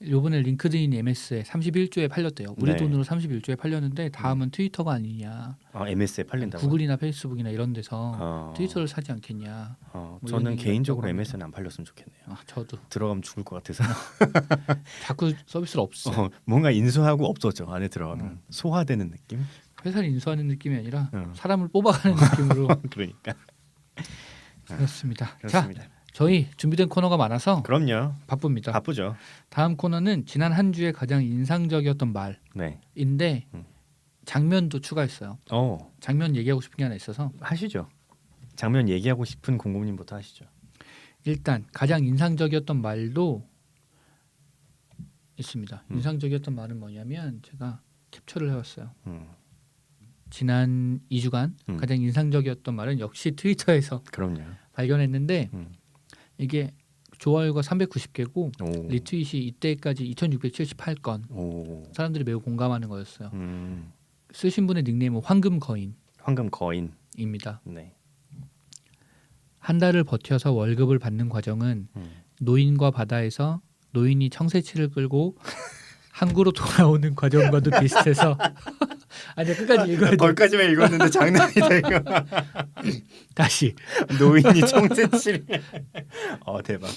요번에 링크드인 MS에 31조에 팔렸대요. 우리 네. 돈으로 31조에 팔렸는데 다음은 트위터가 아니냐. MS에 팔린다고. 구글이나 페이스북이나 이런 데서 트위터를 사지 않겠냐. 이런 저는 얘기가 개인적으로 있다고 합니다. MS는 안 팔렸으면 좋겠네요. 저도 들어가면 죽을 것 같아서. 자꾸 서비스를 없어. 뭔가 인수하고 없어져 안에 들어가면 소화되는 느낌. 회사를 인수하는 느낌이 아니라 어. 사람을 뽑아가는 느낌으로 그러니까 그렇습니다. 그렇습니다. 자, 저희 준비된 코너가 많아서 그럼요. 바쁩니다. 바쁘죠. 다음 코너는 지난 한 주에 가장 인상적이었던 말인데 네. 장면도 추가했어요. 장면 얘기하고 싶은 게 하나 있어서 하시죠. 장면 얘기하고 싶은 공공님부터 하시죠. 일단 가장 인상적이었던 말도 있습니다. 인상적이었던 말은 뭐냐면 제가 캡처를 해왔어요. 지난 2주간 가장 인상적이었던 말은 역시 트위터에서 그럼요. 발견했는데 음. 이게 좋아요가 390개고 오. 리트윗이 이때까지 2678건 오. 사람들이 매우 공감하는 거였어요. 음. 쓰신 분의 닉네임은 황금거인입니다. 황금 거인. 네. 한 달을 버텨서 월급을 받는 과정은 노인과 바다에서 노인이 청새치를 끌고 항구로 돌아오는 과정과도 비슷해서 아니 끝까지 읽어야 돼. 거기까지만 읽었는데 장난이다 이거. 다시 노인이 청새치를. 대박.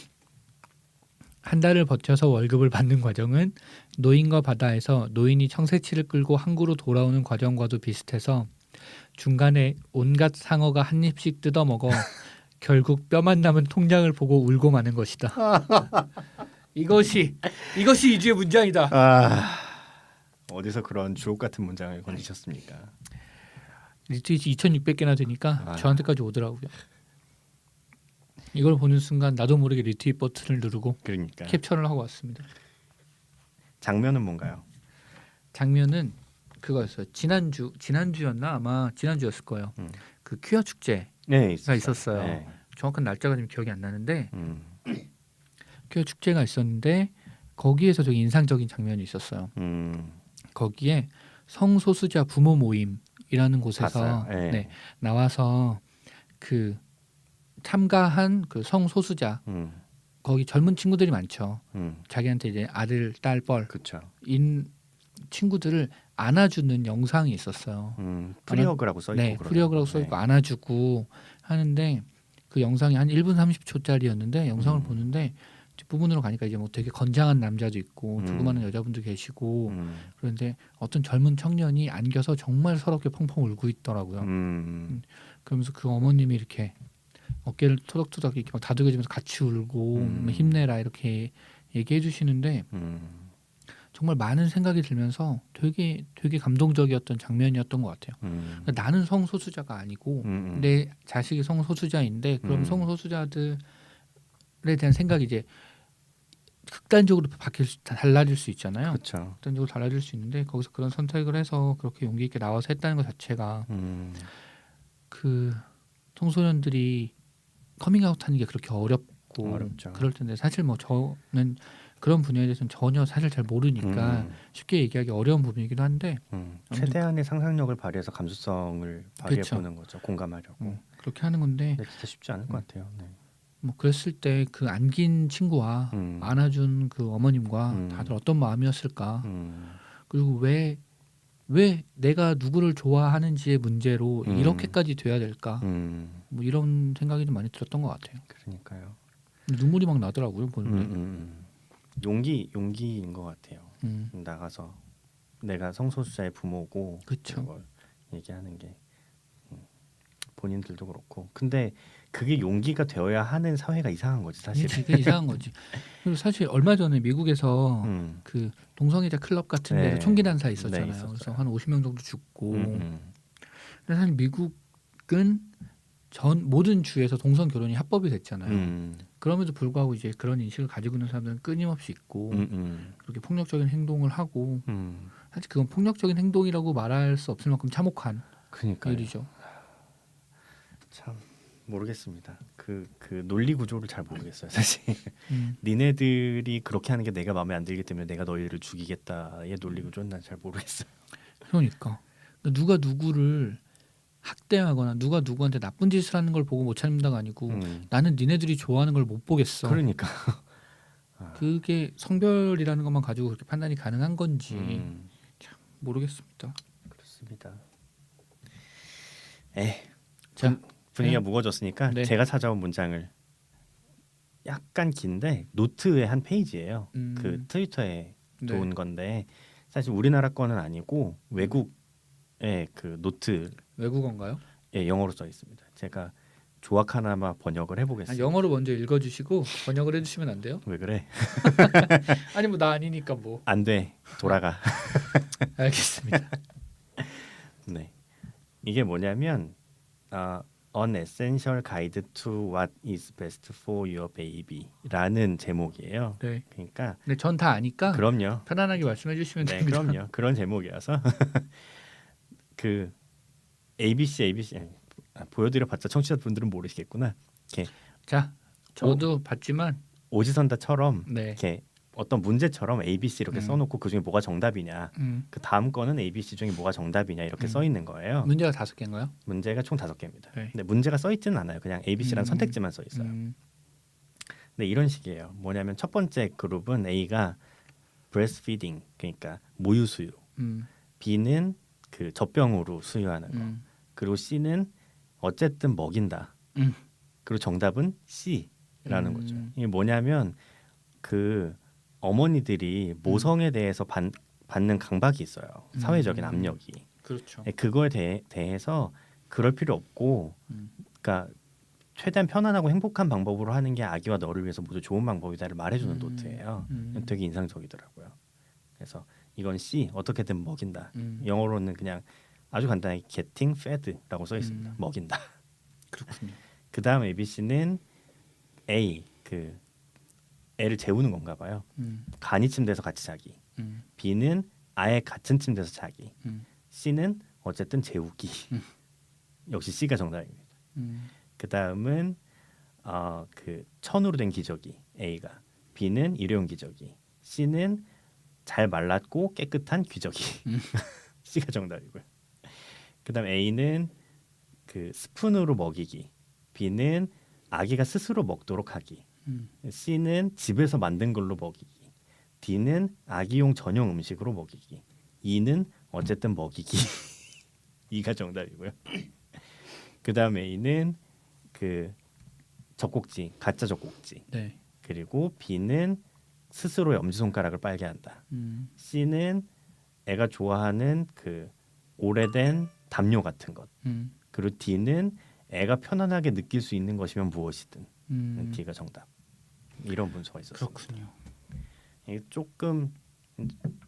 한 달을 버텨서 월급을 받는 과정은 노인과 바다에서 노인이 청새치를 끌고 항구로 돌아오는 과정과도 비슷해서 중간에 온갖 상어가 한 입씩 뜯어먹어 결국 뼈만 남은 통장을 보고 울고 마는 것이다. 이것이 2주의 문장이다. 어디서 그런 주옥 같은 문장을 건지셨습니까? 리트윗이 2,600개나 되니까 저한테까지 오더라고요. 이걸 보는 순간 나도 모르게 리트윗 버튼을 누르고 그러니까. 캡처를 하고 왔습니다. 장면은 뭔가요? 장면은 그거였어요. 지난주였나 아마 지난주였을 거예요. 그 퀴어 축제가 네, 있었어요. 네. 정확한 날짜가 지금 기억이 안 나는데 음. 퀴어 축제가 있었는데 거기에서 되게 인상적인 장면이 있었어요. 거기에 성소수자 부모 모임이라는 곳에서 봤어요. 네. 나와서 그 참가한 그 성소수자 거기 젊은 친구들이 많죠. 자기한테 이제 아들, 딸, 그렇죠. 뻘인 친구들을 안아주는 영상이 있었어요. 프리허그라고 써 있고. 네, 프리허그라고 써 있고 안아주고 하는데 그 영상이 한 1분 30초짜리였는데 영상을 보는데 부분으로 가니까 이제 뭐 되게 건장한 남자도 있고 조그마한 여자분도 계시고 그런데 어떤 젊은 청년이 안겨서 정말 서럽게 펑펑 울고 있더라고요. 그러면서 그 어머님이 이렇게 어깨를 토닥토닥 이렇게 막 다독여주면서 같이 울고 힘내라 이렇게 얘기해 주시는데 정말 많은 생각이 들면서 되게 감동적이었던 장면이었던 것 같아요. 그러니까 나는 성소수자가 아니고 내 자식이 성소수자인데 그럼 성소수자들에 대한 생각이 이제 극단적으로 달라질 수 있잖아요. 그렇죠. 극단적으로 달라질 수 있는데 거기서 그런 선택을 해서 그렇게 용기 있게 나와서 했다는 것 자체가 그 청소년들이 커밍아웃하는 게 그렇게 어렵고 어렵죠. 그럴 텐데 사실 뭐 저는 그런 분야에 대해서는 전혀 사실 잘 모르니까 쉽게 얘기하기 어려운 부분이기도 한데 최대한의 상상력을 발휘해서 감수성을 발휘해 보는 거죠. 공감하려고. 그렇게 하는 건데 근데 진짜 쉽지 않을 것 같아요. 네. 뭐 그랬을 때 그 안긴 친구와 안아준 그 어머님과 다들 어떤 마음이었을까? 그리고 왜 내가 누구를 좋아하는지의 문제로 이렇게까지 돼야 될까? 뭐 이런 생각이 좀 많이 들었던 것 같아요. 그러니까요. 눈물이 막 나더라고요 보는데. 용기인 것 같아요. 나가서 내가 성소수자의 부모고 그쵸. 그걸 얘기하는 게 본인들도 그렇고. 근데 그게 용기가 되어야 하는 사회가 이상한 거지 사실. 되게 이상한 거지. 그리고 사실 얼마 전에 미국에서 그 동성애자 클럽 같은 데서 네. 총기 난사 있었잖아요. 네, 있었어요. 그래서 한 50명 정도 죽고. 근데 사실 미국은 전 모든 주에서 동성 결혼이 합법이 됐잖아요. 그럼에도 불구하고 이제 그런 인식을 가지고 있는 사람들은 끊임없이 있고 그렇게 폭력적인 행동을 하고 사실 그건 폭력적인 행동이라고 말할 수 없을 만큼 참혹한 그러니까요. 일이죠. 참 모르겠습니다. 그 논리 구조를 잘 모르겠어요 사실. 니네들이 그렇게 하는 게 내가 마음에 안 들기 때문에 내가 너희를 죽이겠다의 논리 구조는 난 잘 모르겠어요. 그러니까 누가 누구를 학대하거나 누가 누구한테 나쁜 짓을 하는 걸 보고 못 참는다가 아니고 나는 니네들이 좋아하는 걸 못 보겠어. 그러니까 그게 성별이라는 것만 가지고 그렇게 판단이 가능한 건지 참 모르겠습니다. 그렇습니다. 자, 분위기가 무거워졌으니까 네. 제가 찾아온 문장을 약간 긴데 노트의 한 페이지예요. 그 트위터에 도운 건데 사실 우리나라 거는 아니고 외국의 그 노트 외국어인가요? 영어로 써 있습니다. 제가 조학 하나만 번역을 아, 해보겠습니다. 영어로 먼저 읽어주시고 번역을 해주시면 안 돼요? 왜 그래? 아니 뭐 나 아니니까 뭐. 안 돼. 돌아가. 알겠습니다. 네. 이게 뭐냐면 An Essential Guide to What is Best for Your Baby라는 제목이에요. 네. 그러니까 근데 전 다 아니까 그럼요. 편안하게 말씀해 주시면 네, 됩니다. 그럼요. 그런 제목이어서 그 ABC 보여드려봤자 청취자분들은 모르시겠구나. 이렇게 자, 저도 봤지만 오지선다처럼 네. 이렇게 어떤 문제처럼 ABC 이렇게 써놓고 그 중에 뭐가 정답이냐, 그 다음 거는 ABC 중에 뭐가 정답이냐 이렇게 써 있는 거예요. 문제가 5개인가요? 문제가 총 5개입니다. 네. 근데 문제가 써 있지는 않아요. 그냥 ABC라는 선택지만 써 있어요. 근데 이런 식이에요. 뭐냐면 첫 번째 그룹은 A가 breastfeeding, 그러니까 모유 수유, B는 그 젖병으로 수유하는 거, 그리고 C는 어쨌든 먹인다. 그리고 정답은 C라는 거죠. 이게 뭐냐면 그 어머니들이 모성에 대해서 받는 강박이 있어요. 사회적인 압력이. 그렇죠. 그거에 대해서 그럴 필요 없고, 그러니까 최대한 편안하고 행복한 방법으로 하는 게 아기와 너를 위해서 모두 좋은 방법이다를 말해주는 노트예요. 되게 인상적이더라고요. 그래서 이건 C, 어떻게든 먹인다. 영어로는 그냥 아주 간단하게 getting fed라고 써 있습니다. 먹인다. 그렇군요. 그 다음 ABC는 A, 그 애를 재우는 건가 봐요. 간이 침대에서 같이 자기. B는 아예 같은 침대에서 자기. C는 어쨌든 재우기. 역시 C가 정답입니다. 그 다음은 그 천으로 된 기저귀 A가, B는 일회용 기저귀, C는 잘 말랐고 깨끗한 기저귀. C가 정답이고요. 그 다음 A는 그 스푼으로 먹이기, B는 아기가 스스로 먹도록 하기, C는 집에서 만든 걸로 먹이기, D는 아기용 전용 음식으로 먹이기, E는 어쨌든 먹이기. E가 정답이고요. 그 다음 A는 그 젖꼭지, 가짜 젖꼭지. 네. 그리고 B는 스스로 엄지손가락을 빨게 한다. C는 애가 좋아하는 그 오래된 담요 같은 것. 그리고 D는 애가 편안하게 느낄 수 있는 것이면 무엇이든. D가 정답. 이런 문서가 있었어요. 그렇군요. 이게 조금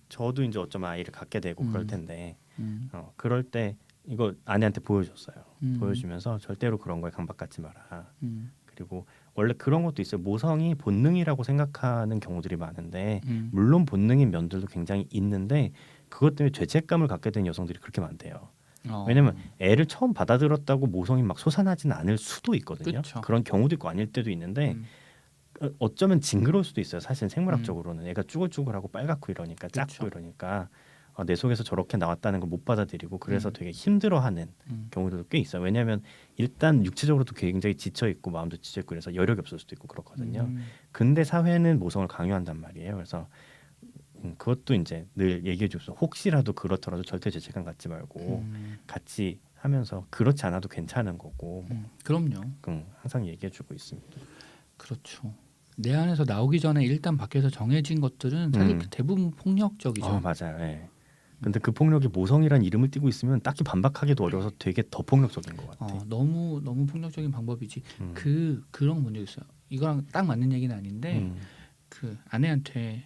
저도 이제 어쩌면 아이를 갖게 되고 그럴 텐데 그럴 때 이거 아내한테 보여줬어요. 보여주면서 절대로 그런 거에 강박 갖지 마라. 그리고 원래 그런 것도 있어요. 모성이 본능이라고 생각하는 경우들이 많은데 물론 본능인 면들도 굉장히 있는데 그것 때문에 죄책감을 갖게 된 여성들이 그렇게 많대요. 왜냐면 애를 처음 받아들였다고 모성이 막 솟아나지는 않을 수도 있거든요. 그쵸. 그런 경우도 있고 아닐 때도 있는데 어쩌면 징그러울 수도 있어요. 사실 생물학적으로는 애가 쭈글쭈글하고 빨갛고 이러니까 작고 그쵸. 이러니까 내 속에서 저렇게 나왔다는 걸 못 받아들이고 그래서 되게 힘들어하는 경우들도 꽤 있어요. 왜냐하면 일단 육체적으로도 굉장히 지쳐 있고 마음도 지쳐 있고 그래서 여력이 없을 수도 있고 그렇거든요. 근데 사회는 모성을 강요한단 말이에요. 그래서 그것도 이제 늘 얘기해줘서 혹시라도 그렇더라도 절대 죄책감 갖지 말고 같이 하면서 그렇지 않아도 괜찮은 거고 그럼요. 항상 얘기해주고 있습니다. 그렇죠. 내 안에서 나오기 전에 일단 밖에서 정해진 것들은 사실 대부분 폭력적이죠. 맞아요. 네. 근데 그 폭력이 모성이란 이름을 띠고 있으면 딱히 반박하기도 어려워서 되게 더 폭력적인 것 같아. 너무 폭력적인 방법이지. 그런 문제 있어요. 이거랑 딱 맞는 얘기는 아닌데 그 아내한테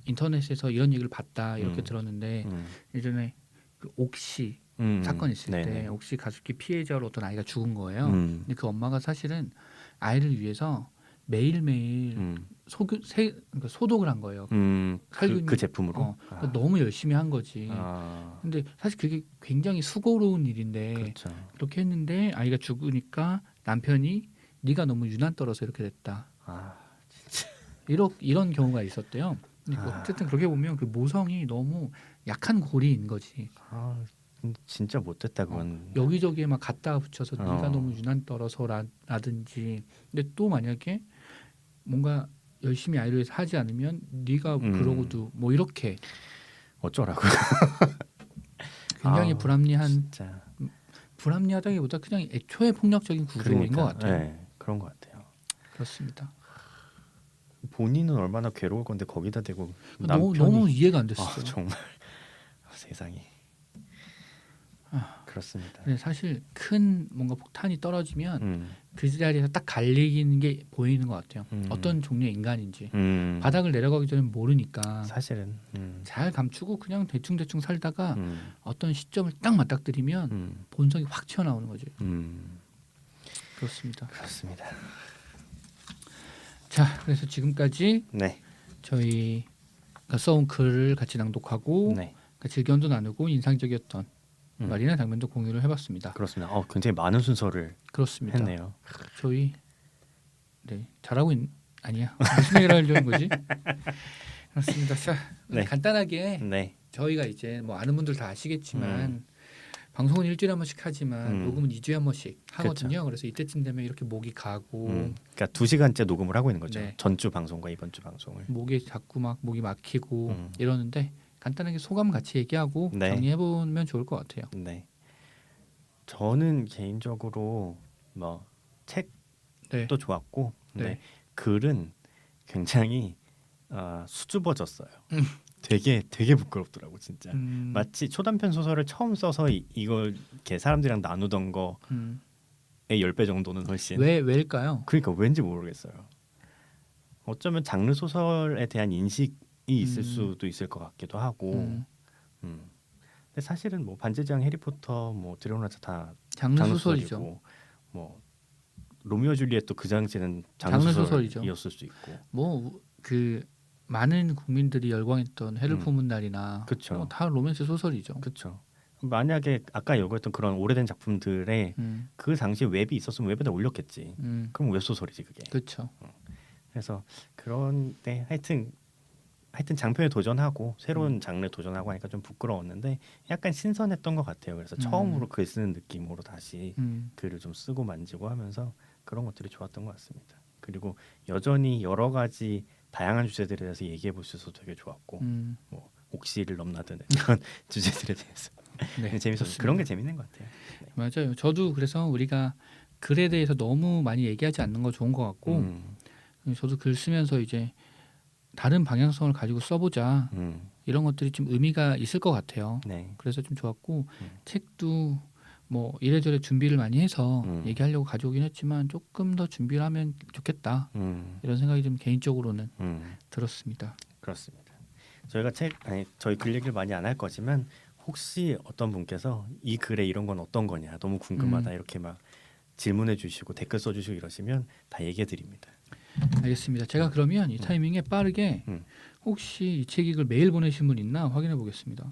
인터넷에서 이런 얘기를 봤다 이렇게 들었는데 예전에 그 옥시 사건 있을 때 옥시 가습기 피해자로 어떤 아이가 죽은 거예요. 근데 그 엄마가 사실은 아이를 위해서 매일매일 그러니까 소독을 한 거예요. 그 제품으로 그러니까 너무 열심히 한 거지. 근데 사실 그게 굉장히 수고로운 일인데 그렇죠. 그렇게 했는데 아이가 죽으니까 남편이 네가 너무 유난 떨어서 이렇게 됐다. 진짜. 이런 경우가 있었대요. 그러니까 어쨌든 그렇게 보면 그 모성이 너무 약한 고리인 거지. 진짜 못됐다 그건. 여기저기에 막 갖다 붙여서 네가 너무 유난 떨어서라든지. 근데 또 만약에 뭔가 열심히 아이를 위해서 하지 않으면 네가 그러고도 뭐 이렇게 어쩌라고. 굉장히 불합리한 진짜. 불합리하다기보다 그냥 애초에 폭력적인 구조인 것 같아요. 네, 그런 것 같아요. 그렇습니다. 본인은 얼마나 괴로울 건데 거기다 대고 너무 이해가 안 됐어요. 정말 세상에. 그렇습니다. 근데 사실 큰 뭔가 폭탄이 떨어지면 음. 그 자리에서 딱 갈리는 게 보이는 것 같아요. 음. 어떤 종류의 인간인지. 음. 바닥을 내려가기 전에 모르니까 사실은 잘 감추고 그냥 대충 살다가 음. 어떤 시점을 딱 맞닥뜨리면 음. 본성이 확 튀어나오는 거죠. 음. 그렇습니다. 그렇습니다. 자, 그래서 지금까지 네. 저희가 써온 글을 같이 낭독하고 네. 같이 의견도 나누고 인상적이었던 음. 말이나 장면도 공유를 해봤습니다. 그렇습니다. 굉장히 많은 순서를 그렇습니다. 했네요. 저희 네 잘하고 아니야 무슨 얘기를 하려는 거지? 그렇습니다. 자, 네. 간단하게 네. 저희가 이제 뭐 아는 분들 다 아시겠지만 방송은 일주일에 한 번씩 하지만 녹음은 2주에 한 번씩 하거든요. 그래서 이때쯤 되면 이렇게 목이 가고 그러니까 2시간째 녹음을 하고 있는 거죠. 네. 전주 방송과 이번 주 방송을. 목이 자꾸 막 목이 막히고 음. 이러는데 간단하게 소감 같이 얘기하고 네. 정리해 보면 좋을 것 같아요. 네. 저는 개인적으로 뭐 책도 네. 좋았고 네. 네. 글은 굉장히 수줍어졌어요. 되게 부끄럽더라고 진짜. 마치 초단편 소설을 처음 써서 이걸 이렇게 사람들이랑 나누던 거의 10배 정도는 훨씬. 왜일까요? 그러니까 왠지 모르겠어요. 어쩌면 장르 소설에 대한 인식이 있을 수도 있을 것 같기도 하고. 근데 사실은 뭐 반지장, 해리포터, 뭐 드래곤라차 다 장르 장르 소설이죠. 소설이고, 뭐 로미오 줄리엣도 그 당시에는 장르 장르 소설이죠. 소설이었을 수 있고. 뭐 그 많은 국민들이 열광했던 해를 품은 날이나 그쵸. 뭐 다 로맨스 소설이죠. 그렇죠. 만약에 아까 얘기했던 그런 오래된 작품들에 그 당시에 웹이 있었으면 웹에다 올렸겠지. 그럼 웹소설이지 그게. 그렇죠. 그래서 그런데 하여튼 장편에 도전하고 새로운 장르에 도전하고 하니까 좀 부끄러웠는데 약간 신선했던 것 같아요. 그래서 처음으로 글 쓰는 느낌으로 다시 글을 좀 쓰고 만지고 하면서 그런 것들이 좋았던 것 같습니다. 그리고 여전히 여러 가지 다양한 주제들에 대해서 얘기해 볼 수 있어서 되게 좋았고 뭐 옥시를 넘나드는 그런 주제들에 대해서 네, 재밌었어요. 좋습니다. 그런 게 재밌는 것 같아요. 네. 맞아요. 저도 그래서 우리가 글에 대해서 너무 많이 얘기하지 않는 거 좋은 것 같고 저도 글 쓰면서 이제 다른 방향성을 가지고 써보자 이런 것들이 좀 의미가 있을 것 같아요. 네. 그래서 좀 좋았고 책도 뭐 이래저래 준비를 많이 해서 얘기하려고 가져오긴 했지만 조금 더 준비를 하면 좋겠다 이런 생각이 좀 개인적으로는 들었습니다. 그렇습니다. 저희가 저희 글 얘기를 많이 안 할 거지만 혹시 어떤 분께서 이 글에 이런 건 어떤 거냐 너무 궁금하다 이렇게 막 질문해 주시고 댓글 써주시고 이러시면 다 얘기해 드립니다. 알겠습니다. 제가 그러면 이 타이밍에 빠르게 혹시 이 책익을 메일 보내신 분 있나 확인해 보겠습니다.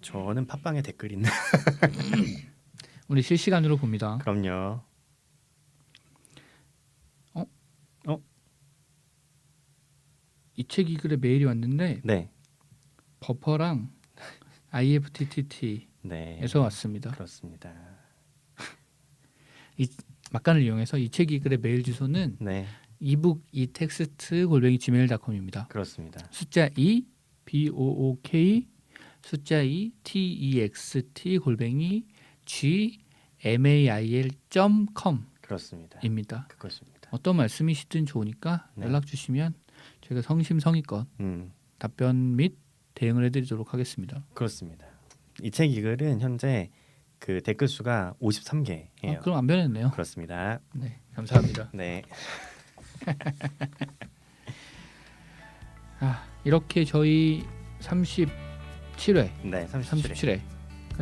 저는 팟빵에 댓글 있나? 우리 실시간으로 봅니다. 그럼요. 이 책익글에 메일이 왔는데 네. 버퍼랑 IFTTT에서 네. 왔습니다. 그렇습니다. 이 막간을 이용해서 이 책익글의 메일 주소는 네. 이북 이텍스트@gmail.com입니다. 그렇습니다. 숫자 2 BOOK 숫자 2 TEXT @gmail.com 그렇습니다. 입니다. 그것입니다. 어떤 말씀이시든 좋으니까 네. 연락 주시면 저희가 성심성의껏 답변 및 대응을 해드리도록 하겠습니다. 그렇습니다. 이 책 이 글은 현재 그 댓글 수가 53개예요. 그럼 안 변했네요. 그렇습니다. 네, 감사합니다. 네. 이렇게 저희 37회 네. 37회.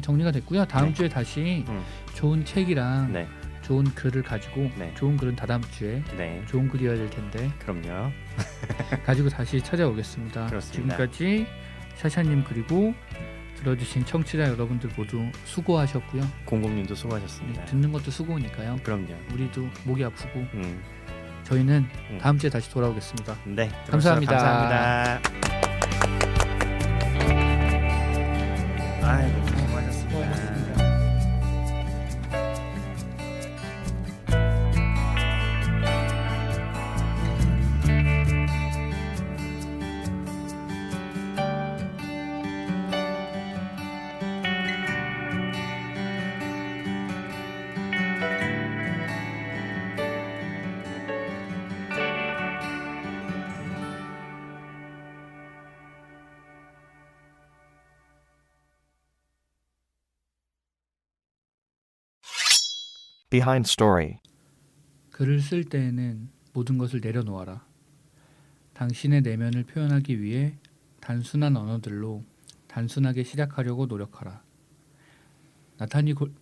정리가 됐고요. 다음 네. 주에 다시 음. 좋은 책이랑 네. 좋은 글을 가지고 네. 좋은 글은 다다음 주에 네. 좋은 글이어야 될 텐데 그럼요. 가지고 다시 찾아오겠습니다. 그렇습니다. 지금까지 샤샤님 그리고 들어주신 청취자 여러분들 모두 수고하셨고요. 공공님도 수고하셨습니다. 듣는 것도 수고니까요. 그럼요. 우리도 목이 아프고 음. 저희는 다음 주에 다시 돌아오겠습니다. 네. 감사합니다. 감사합니다. 아이고 수고하셨습니다. Behind story. 글을 쓸 때에는 모든 것을 내려놓아라. 당신의 내면을 표현하기 위해 단순한 언어들로 단순하게 시작하려고 노력하라. 나타니 골